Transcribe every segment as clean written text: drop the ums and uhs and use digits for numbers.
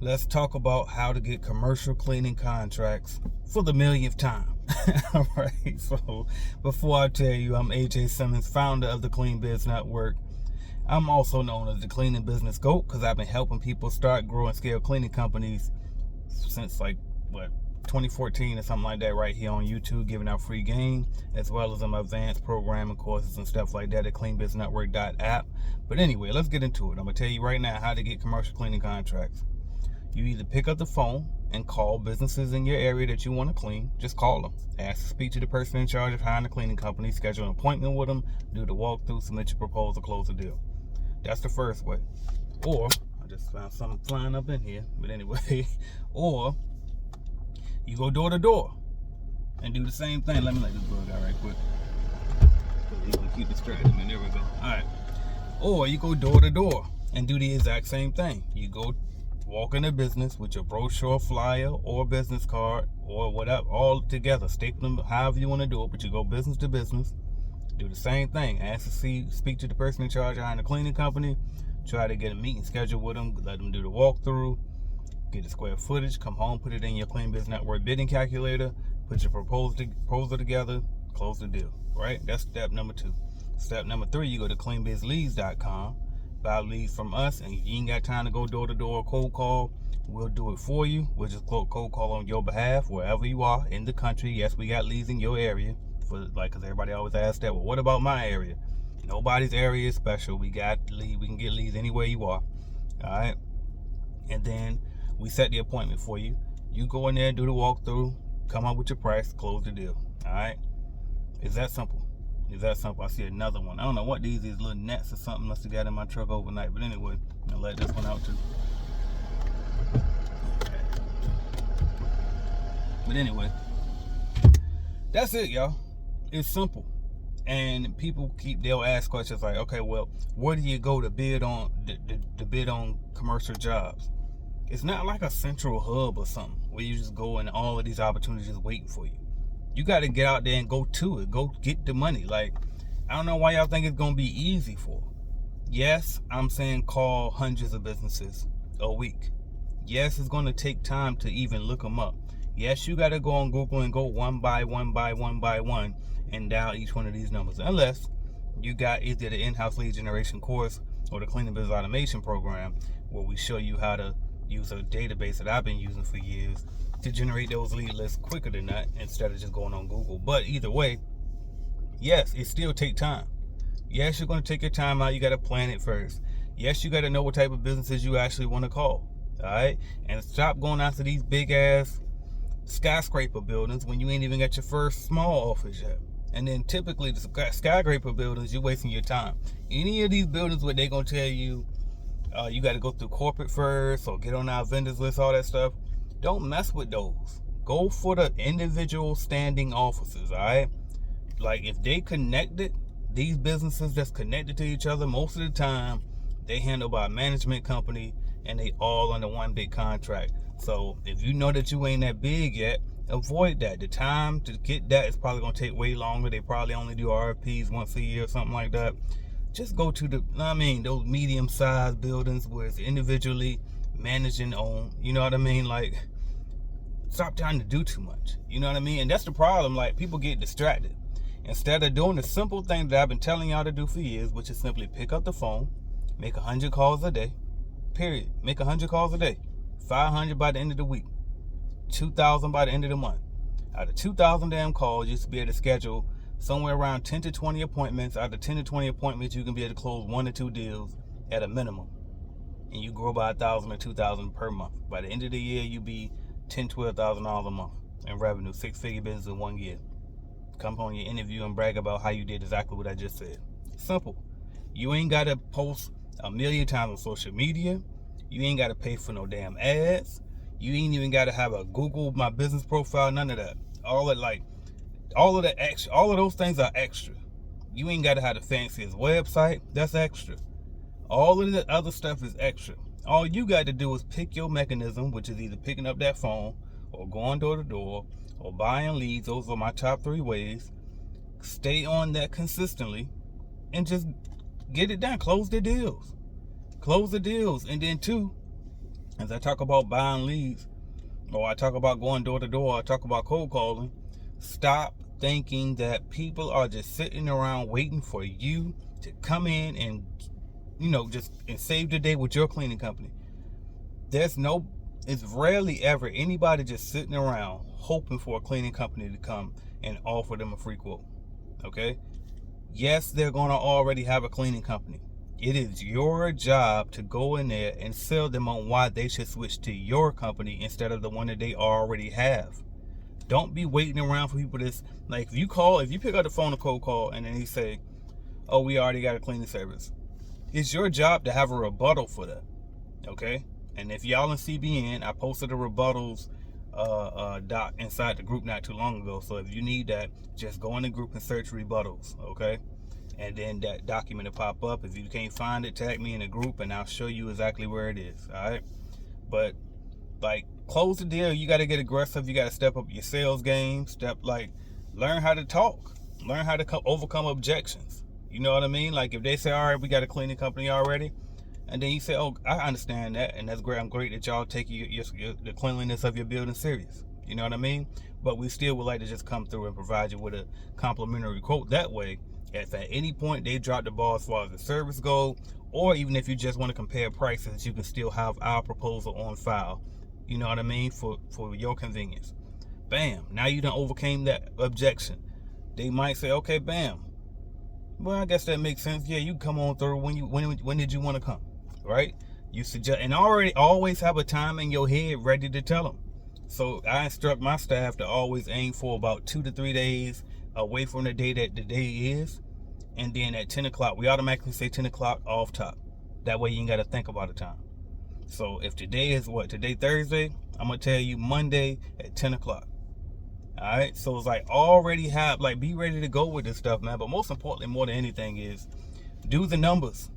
Let's talk about how to get commercial cleaning contracts for the millionth time. All right, so before I tell you, I'm AJ Simmons, founder of the Clean Biz Network. I'm also known as the Cleaning Business GOAT because I've been helping people start, grow, and scale cleaning companies since 2014 or something like that, right here on YouTube, giving out free game, as well as some advanced programming courses and stuff like that at cleanbiznetwork.app. But anyway, let's get into it. I'm going to tell you right now how to get commercial cleaning contracts. You either pick up the phone and call businesses in your area that you want to clean. Just call them. Ask to speak to the person in charge of hiring the cleaning company. Schedule an appointment with them. Do the walkthrough. Submit your proposal. Close the deal. That's the first way. Or, I just found something flying up in here. But anyway, or you go door to door and do the same thing. Let me let this bug out right quick. He's going to keep distracting me. There we go. All right. Or you go door to door and do the exact same thing. You go walk in a business with your brochure, flyer, or business card, or whatever, all together. Staple them however you want to do it, but you go business to business. Do the same thing. Ask to speak to the person in charge behind the cleaning company. Try to get a meeting scheduled with them. Let them do the walkthrough. Get the square footage. Come home, put it in your Clean Biz Network bidding calculator. Put your proposal together. Close the deal. Right? That's step number 2. Step number 3, you go to cleanbizleads.com. Buy leads from us, and you ain't got time to go door to door cold call. We'll do it for you. We'll just cold call on your behalf wherever you are in the country. Yes, we got leads in your area, because everybody always asks that. Well, what about my area? Nobody's area is special. We got lead. We can get leads anywhere you are. All right, and then we set the appointment for you. You go in there, do the walkthrough, come up with your price, close the deal. All right, it's that simple. Is that simple? I see another one. I don't know what these little nets or something must have got in my truck overnight. But anyway, I'll let this one out too. Okay. But anyway, that's it, y'all. It's simple. And people they'll ask questions like, okay, well, where do you go to bid on to bid on commercial jobs? It's not like a central hub or something where you just go and all of these opportunities just waiting for you. You got to get out there and go to it. Go get the money. I don't know why y'all think it's going to be easy for. Yes, I'm saying call hundreds of businesses a week. Yes, it's going to take time to even look them up. Yes, you got to go on Google and go one by one and dial each one of these numbers. Unless you got either the in-house lead generation course or the Cleaning Biz Automation program, where we show you how to use a database that I've been using for years to generate those lead lists quicker than that instead of just going on Google. But either way, yes, it still takes time. Yes, you're going to take your time out. You got to plan it first. Yes, you got to know what type of businesses you actually want to call. All right? And stop going after these big ass skyscraper buildings when you ain't even got your first small office yet. And then typically the skyscraper buildings, you're wasting your time. Any of these buildings where they're going to tell you you got to go through corporate first or get on our vendors list, all that stuff. Don't mess with those. Go for the individual standing offices, all right? If they connected, these businesses that's connected to each other, most of the time, they handled by a management company and they all under one big contract. So if you know that you ain't that big yet, avoid that. The time to get that is probably going to take way longer. They probably only do RFPs once a year or something like that. Just go to those medium-sized buildings where it's individually managed and owned. You know what I mean? Stop trying to do too much. You know what I mean? And that's the problem. People get distracted. Instead of doing the simple thing that I've been telling y'all to do for years, which is simply pick up the phone, make 100 calls a day. Period. Make 100 calls a day. 500 by the end of the week. 2,000 by the end of the month. Out of 2,000 damn calls, you should be able to schedule somewhere around 10 to 20 appointments. Out of 10 to 20 appointments, you can be able to close 1 or 2 deals at a minimum. And you grow by 1,000 or 2,000 per month. By the end of the year, you be $10,000, $12,000 a month in revenue, 6-figure business in 1 year. Come on your interview and brag about how you did exactly what I just said. Simple. You ain't got to post 1 million times on social media. You ain't got to pay for no damn ads. You ain't even got to have a Google My Business profile. None of that. All of those things are extra. You ain't got to have the fanciest website. That's extra. All of the other stuff is extra. All you got to do is pick your mechanism, which is either picking up that phone or going door to door or buying leads. Those are my top 3 ways. Stay on that consistently and just get it done. Close the deals. And then 2, as I talk about buying leads, or I talk about going door to door, I talk about cold calling, stop thinking that people are just sitting around waiting for you to come in and, just and save the day with your cleaning company. It's rarely ever anybody just sitting around hoping for a cleaning company to come and offer them a free quote. Okay? Yes, they're going to already have a cleaning company. It is your job to go in there and sell them on why they should switch to your company instead of the one that they already have. Don't be waiting around for people to, like, if you pick up the phone to cold call and then he say, oh, we already got a cleaning service. It's your job to have a rebuttal for that. Okay? And if y'all in CBN, I posted a rebuttals doc inside the group not too long ago. So if you need that, just go in the group and search rebuttals. Okay? And then that document will pop up. If you can't find it, tag me in the group and I'll show you exactly where it is. All right? But like, close the deal. You got to get aggressive. You got to step up your sales game. Learn how to talk. Learn how to overcome objections. You know what I mean? Like if they say, all right, we got a cleaning company already. And then you say, oh, I understand that. And that's great. I'm great that y'all take the cleanliness of your building serious. You know what I mean? But we still would like to just come through and provide you with a complimentary quote. That way, if at any point they drop the ball as far as the service goes, or even if you just want to compare prices, you can still have our proposal on file. You know what I mean? For your convenience. Bam. Now you done overcame that objection. They might say, okay, bam. Well, I guess that makes sense. Yeah, you come on through. When did you want to come? Right? You suggest, and always have a time in your head ready to tell them. So I instruct my staff to always aim for about 2 to 3 days away from the day that the day is. And then at 10 o'clock, we automatically say 10 o'clock off top. That way you ain't got to think about the time. So if today is today Thursday, I'm going to tell you Monday at 10 o'clock. All right. So it's like be ready to go with this stuff, man. But most importantly, more than anything is do the numbers.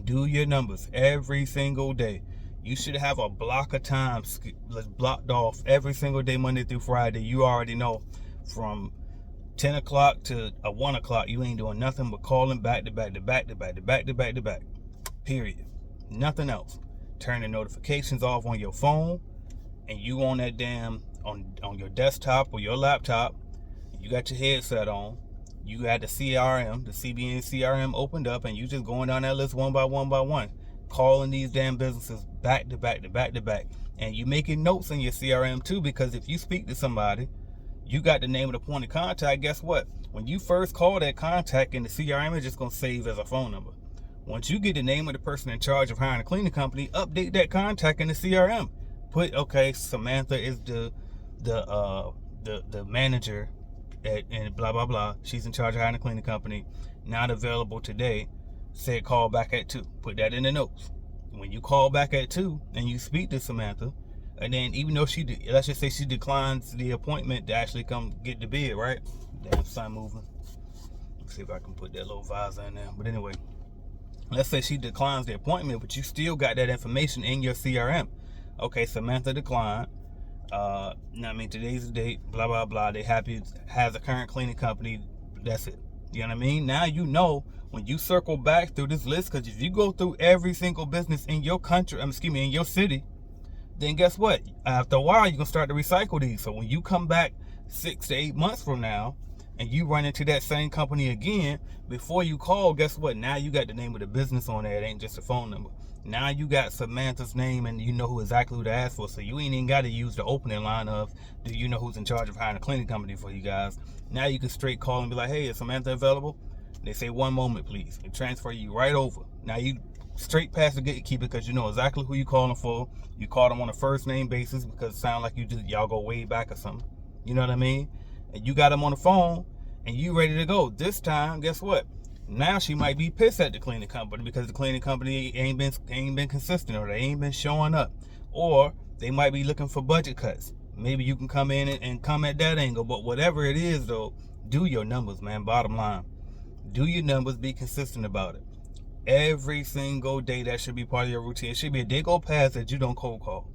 Do your numbers every single day. You should have a block of time blocked off every single day, Monday through Friday. You already know from 10 o'clock to 1 o'clock, you ain't doing nothing but calling back to back to back to back to back to back to back. Period. Nothing else. Turn the notifications off on your phone, and you on that on your desktop or your laptop. You got your headset on. You got the CRM, the CBN CRM opened up, and you just going down that list one by one, calling these damn businesses back to back to back to back. And you making notes in your CRM too, because if you speak to somebody, you got the name of the point of contact. Guess what? When you first call that contact in the CRM, it's just going to save as a phone number. Once you get the name of the person in charge of hiring a cleaning company, update that contact in the CRM. Put, okay, Samantha is the manager and blah, blah, blah. She's in charge of hiring a cleaning company. Not available today. Said call back at 2. Put that in the notes. When you call back at 2 and you speak to Samantha, and then even though let's just say she declines the appointment to actually come get the bid, right? Damn, sun moving. Let's see if I can put that little visor in there. But anyway, let's say she declines the appointment, but you still got that information in your CRM. Okay, Samantha declined. Today's the date, blah, blah, blah. They has a current cleaning company. That's it. You know what I mean? Now you know when you circle back through this list, because if you go through every single business in your country, in your city, then guess what? After a while, you're going to start to recycle these. So when you come back 6 to 8 months from now, and you run into that same company again, before you call, guess what? Now you got the name of the business on there. It ain't just a phone number. Now you got Samantha's name, and you know exactly who to ask for. So you ain't even got to use the opening line of, do you know who's in charge of hiring a cleaning company for you guys? Now you can straight call and be like, hey, is Samantha available? They say, 1 moment, please. And transfer you right over. Now you straight past the gatekeeper, because you know exactly who you calling for. You call them on a first name basis because it sounds like y'all go way back or something. You know what I mean? And you got them on the phone and you ready to go. This time, guess what? Now she might be pissed at the cleaning company because the cleaning company ain't been consistent, or they ain't been showing up, or they might be looking for budget cuts. Maybe you can come in and come at that angle. But whatever it is, though, do your numbers, man. Bottom line, do your numbers. Be consistent about it. Every single day, that should be part of your routine. It should be a day go past that you don't cold call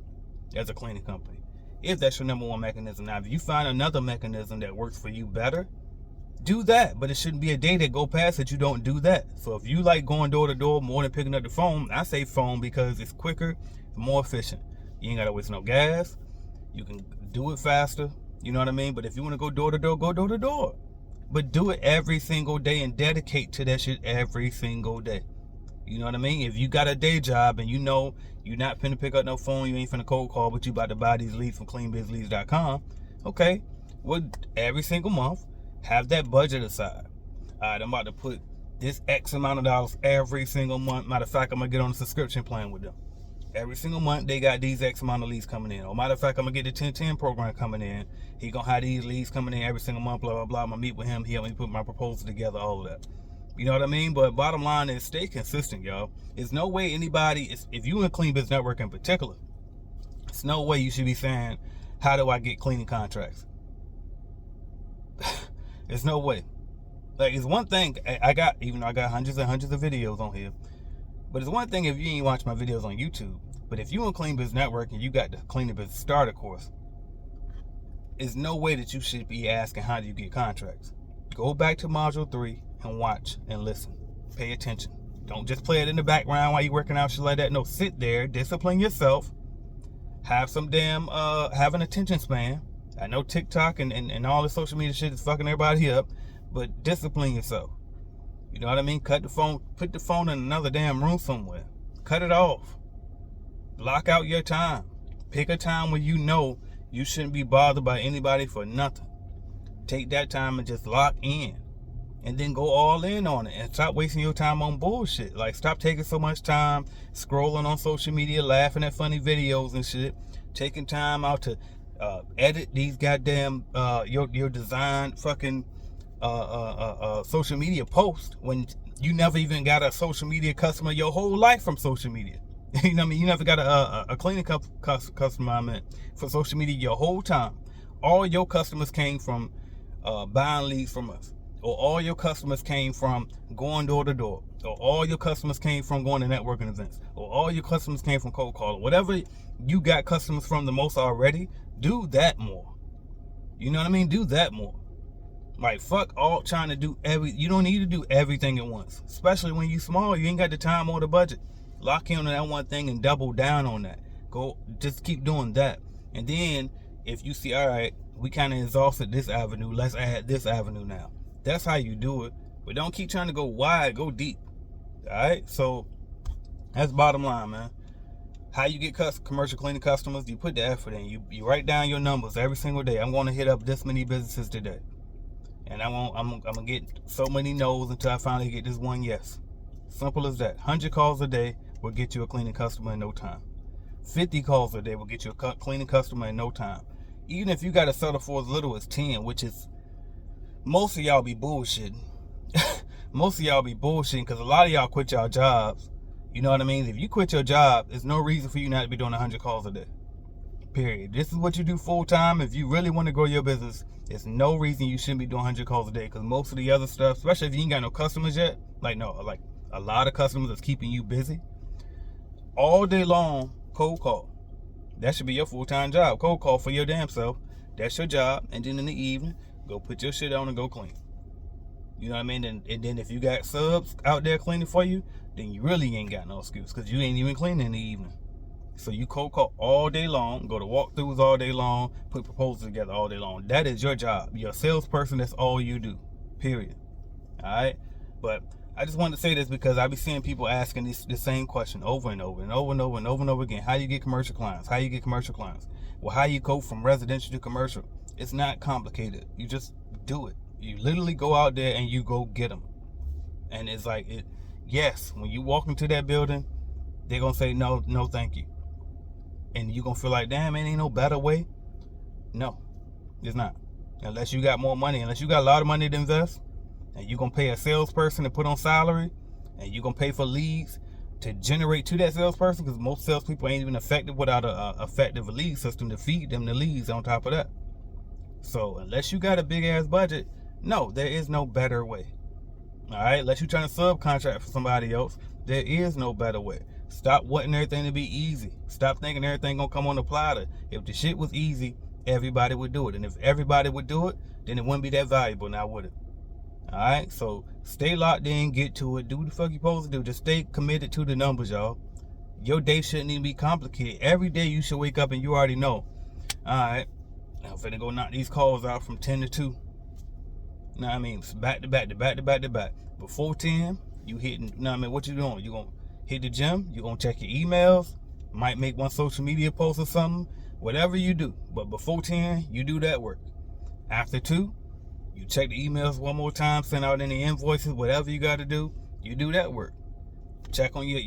as a cleaning company, if that's your number one mechanism. Now, if you find another mechanism that works for you better, do that. But it shouldn't be a day that go past that you don't do that. So if you like going door to door more than picking up the phone, I say phone because it's quicker, more efficient. You ain't gotta waste no gas. You can do it faster. You know what I mean? But if you want to go door to door, go door to door. But do it every single day and dedicate to that shit every single day. You know what I mean? If you got a day job and you know you're not finna pick up no phone, you ain't finna cold call, but you about to buy these leads from cleanbizleads.com, okay, well, every single month, have that budget aside. All right, I'm about to put this X amount of dollars every single month. Matter of fact, I'm gonna get on a subscription plan with them. Every single month, they got these X amount of leads coming in. Or matter of fact, I'm gonna get the 1010 program coming in. He gonna have these leads coming in every single month, blah, blah, blah. I'm gonna meet with him. He help me put my proposal together, all of that. You know what I mean? But bottom line is stay consistent, y'all. There's no way anybody, if you in Clean Biz Network in particular, it's no way you should be saying, how do I get cleaning contracts? There's no way. Like, it's one thing, even though I got hundreds and hundreds of videos on here, but it's one thing if you ain't watch my videos on YouTube. But if you in Clean Biz Network and you got the Clean Biz Starter course, there's no way that you should be asking, how do you get contracts? Go back to Module 3 and watch and listen. Pay attention. Don't just play it in the background while you're working out, shit like that. No, sit there, discipline yourself, have some damn, have an attention span. I know TikTok and all the social media shit is fucking everybody up, but discipline yourself. You know what I mean? Cut the phone, put the phone in another damn room somewhere. Cut it off. Block out your time. Pick a time where you know you shouldn't be bothered by anybody for nothing. Take that time and just lock in. And then go all in on it. And stop wasting your time on bullshit. Like, stop taking so much time scrolling on social media, laughing at funny videos and shit. Taking time out to edit these goddamn, your design fucking social media post when you never even got a social media customer your whole life from social media. You know what I mean? You never got a cleaning customer, I meant, for social media your whole time. All your customers came from buying leads from us. Or all your customers came from going door to door. Or all your customers came from going to networking events. Or all your customers came from cold calling. Whatever you got customers from the most already, do that more. You know what I mean? Do that more. Like, fuck all trying to do you don't need to do everything at once. Especially when you small, you ain't got the time or the budget. Lock in on that one thing and double down on that. Just keep doing that. And then, if you see, all right, we kind of exhausted this avenue, let's add this avenue now. That's how you do it. But don't keep trying to go wide, go deep. All right? So, that's bottom line, man. How you get commercial cleaning customers, you put the effort in. You write down your numbers every single day. I'm going to hit up this many businesses today. And I'm going to get so many no's until I finally get this one yes. Simple as that. 100 calls a day will get you a cleaning customer in no time. 50 calls a day will get you a cleaning customer in no time. Even if you got to settle for as little as 10, which is, most of y'all be bullshitting. Most of y'all be bullshitting because a lot of y'all quit y'all jobs. You know what I mean? If you quit your job, there's no reason for you not to be doing 100 calls a day. Period. This is what you do full time. If you really want to grow your business, there's no reason you shouldn't be doing 100 calls a day, because most of the other stuff, especially if you ain't got no customers yet, like a lot of customers that's keeping you busy, all day long, cold call. That should be your full-time job. Cold call for your damn self. That's your job. And then in the evening, go put your shit on and go clean. You know what I mean? And then if you got subs out there cleaning for you, then you really ain't got no excuse, because you ain't even cleaning in the evening. So you cold call all day long, go to walkthroughs all day long, put proposals together all day long. That is your job. You're a salesperson. That's all you do. Period. All right? But I just wanted to say this because I be seeing people asking the same question over and over and over and over and over and over again. How do you get commercial clients? How do you get commercial clients? Well, how you go from residential to commercial? It's not complicated. You just do it. You literally go out there and you go get them. And it's like, yes, when you walk into that building, they're going to say, no, thank you. And you're going to feel like, damn, man, ain't no better way. No, it's not. Unless you got more money, unless you got a lot of money to invest, and you're going to pay a salesperson to put on salary, and you're going to pay for leads to generate to that salesperson, because most salespeople ain't even effective without a effective lead system to feed them the leads on top of that. So unless you got a big ass budget, no, there is no better way. All right, unless you're trying to subcontract for somebody else, there is no better way. Stop wanting everything to be easy. Stop thinking everything gonna come on the platter. If the shit was easy, everybody would do it. And if everybody would do it, then it wouldn't be that valuable now, would it? All right, so stay locked in, get to it, do what the fuck you supposed to do. Just stay committed to the numbers, y'all. Your day shouldn't even be complicated. Every day you should wake up and you already know. All right, I'm finna go knock these calls out from 10 to 2. Know what I mean? Back to back to back to back to back. Before 10, you hitting, know what I mean? What you doing? You gonna hit the gym? You gonna check your emails? Might make one social media post or something? Whatever you do. But before 10, you do that work. After 2, you check the emails one more time, send out any invoices, whatever you got to do, you do that work. Check on your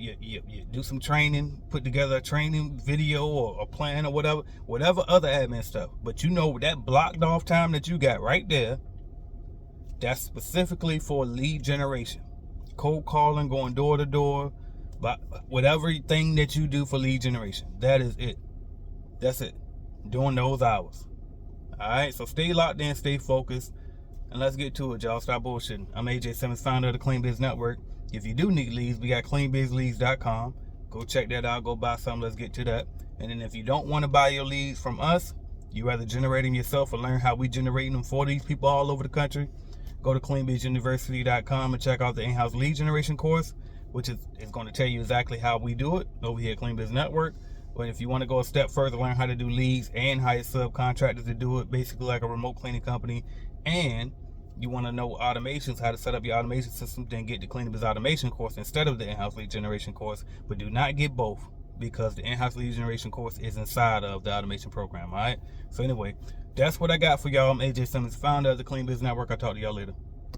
do some training, put together a training video or a plan or whatever other admin stuff. But you know that blocked off time that you got right there, that's specifically for lead generation. Cold calling, going door to door, but whatever thing that you do for lead generation, that is it. That's it. During those hours. All right, so stay locked in, stay focused, and let's get to it, y'all. Stop bullshitting. I'm AJ Simmons, founder of the Clean Biz Network. If you do need leads, we got cleanbizleads.com. Go check that out. Go buy something. Let's get to that. And then if you don't want to buy your leads from us, you rather generate them yourself or learn how we generate them for these people all over the country, go to cleanbizuniversity.com and check out the in-house lead generation course, which is going to tell you exactly how we do it over here at Clean Biz Network. But if you want to go a step further, learn how to do leads and hire subcontractors to do it, basically like a remote cleaning company, and you want to know automations, how to set up your automation system, then get the Clean Biz Automation course instead of the in-house lead generation course. But do not get both, because the in-house lead generation course is inside of the automation program. All right. So anyway, that's what I got for y'all. I'm AJ Simmons, founder of the Clean Biz Network. I'll talk to y'all later.